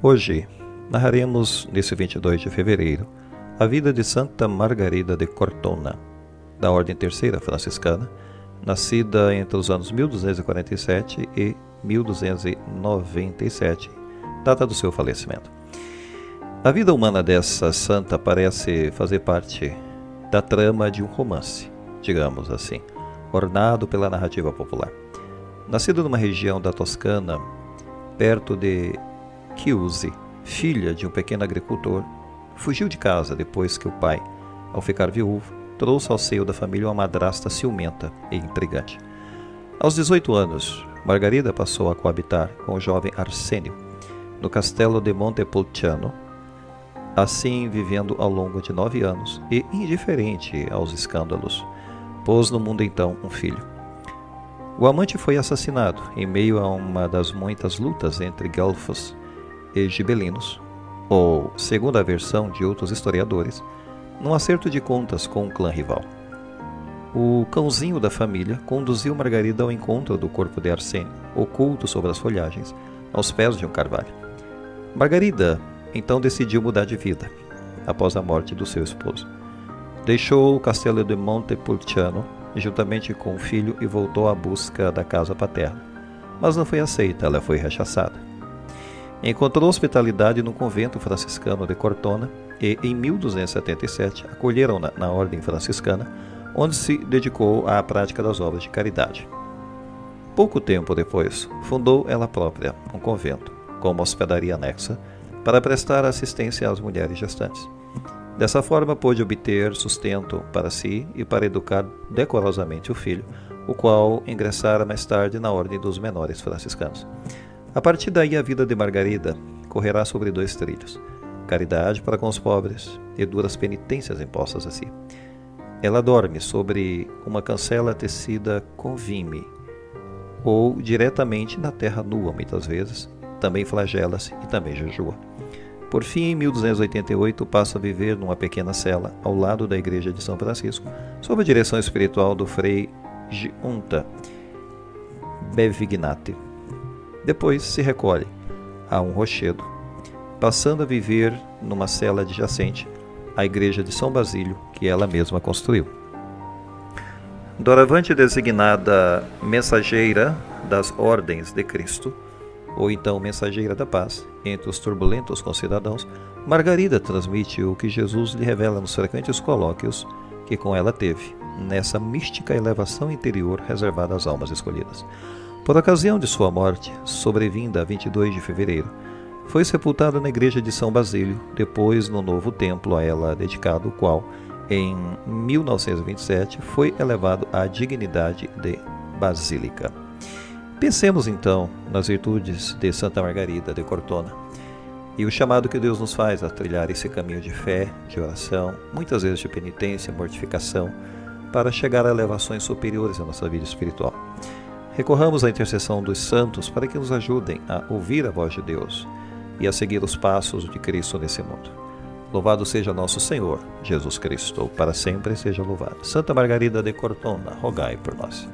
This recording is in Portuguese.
Hoje, narraremos, nesse 22 de fevereiro, a vida de Santa Margarida de Cortona, da Ordem Terceira Franciscana, nascida entre os anos 1247 e 1297, data do seu falecimento. A vida humana dessa santa parece fazer parte da trama de um romance, digamos assim, ornado pela narrativa popular. Nascida numa região da Toscana, perto de Chiusi, filha de um pequeno agricultor, fugiu de casa depois que o pai, ao ficar viúvo, trouxe ao seio da família uma madrasta ciumenta e intrigante. Aos 18 anos, Margarida passou a coabitar com o jovem Arsênio, no castelo de Montepulciano, assim vivendo ao longo de 9 anos e indiferente aos escândalos, pôs no mundo então um filho. O amante foi assassinado em meio a uma das muitas lutas entre guelfos e gibelinos, ou, segundo a versão de outros historiadores, num acerto de contas com um clã rival. O cãozinho da família conduziu Margarida ao encontro do corpo de Arsênio, oculto sobre as folhagens, aos pés de um carvalho. Margarida então decidiu mudar de vida, após a morte do seu esposo. Deixou o castelo de Montepulciano, juntamente com o filho, e voltou à busca da casa paterna. Mas não foi aceita, ela foi rechaçada. Encontrou hospitalidade no convento franciscano de Cortona e, em 1277, acolheram-na na ordem franciscana, onde se dedicou à prática das obras de caridade. Pouco tempo depois, fundou ela própria um convento, com uma hospedaria anexa, para prestar assistência às mulheres gestantes. Dessa forma, pôde obter sustento para si e para educar decorosamente o filho, o qual ingressara mais tarde na ordem dos menores franciscanos. A partir daí, a vida de Margarida correrá sobre 2 trilhos: caridade para com os pobres e duras penitências impostas a si. Ela dorme sobre uma cancela tecida com vime, ou diretamente na terra nua, muitas vezes, também flagela-se e também jejua. Por fim, em 1288, passa a viver numa pequena cela ao lado da igreja de São Francisco, sob a direção espiritual do frei Giunta Bevignati. Depois se recolhe a um rochedo, passando a viver numa cela adjacente à igreja de São Basílio, que ela mesma construiu. Doravante designada mensageira das ordens de Cristo, ou então mensageira da paz, entre os turbulentos concidadãos, Margarida transmite o que Jesus lhe revela nos frequentes colóquios que com ela teve, nessa mística elevação interior reservada às almas escolhidas. Por ocasião de sua morte, sobrevinda a 22 de fevereiro, foi sepultada na igreja de São Basílio, depois no novo templo a ela dedicado, o qual, em 1927, foi elevado à dignidade de basílica. Pensemos então nas virtudes de Santa Margarida de Cortona e o chamado que Deus nos faz a trilhar esse caminho de fé, de oração, muitas vezes de penitência, mortificação, para chegar a elevações superiores à nossa vida espiritual. Recorramos à intercessão dos santos para que nos ajudem a ouvir a voz de Deus e a seguir os passos de Cristo nesse mundo. Louvado seja nosso Senhor, Jesus Cristo, para sempre seja louvado. Santa Margarida de Cortona, rogai por nós.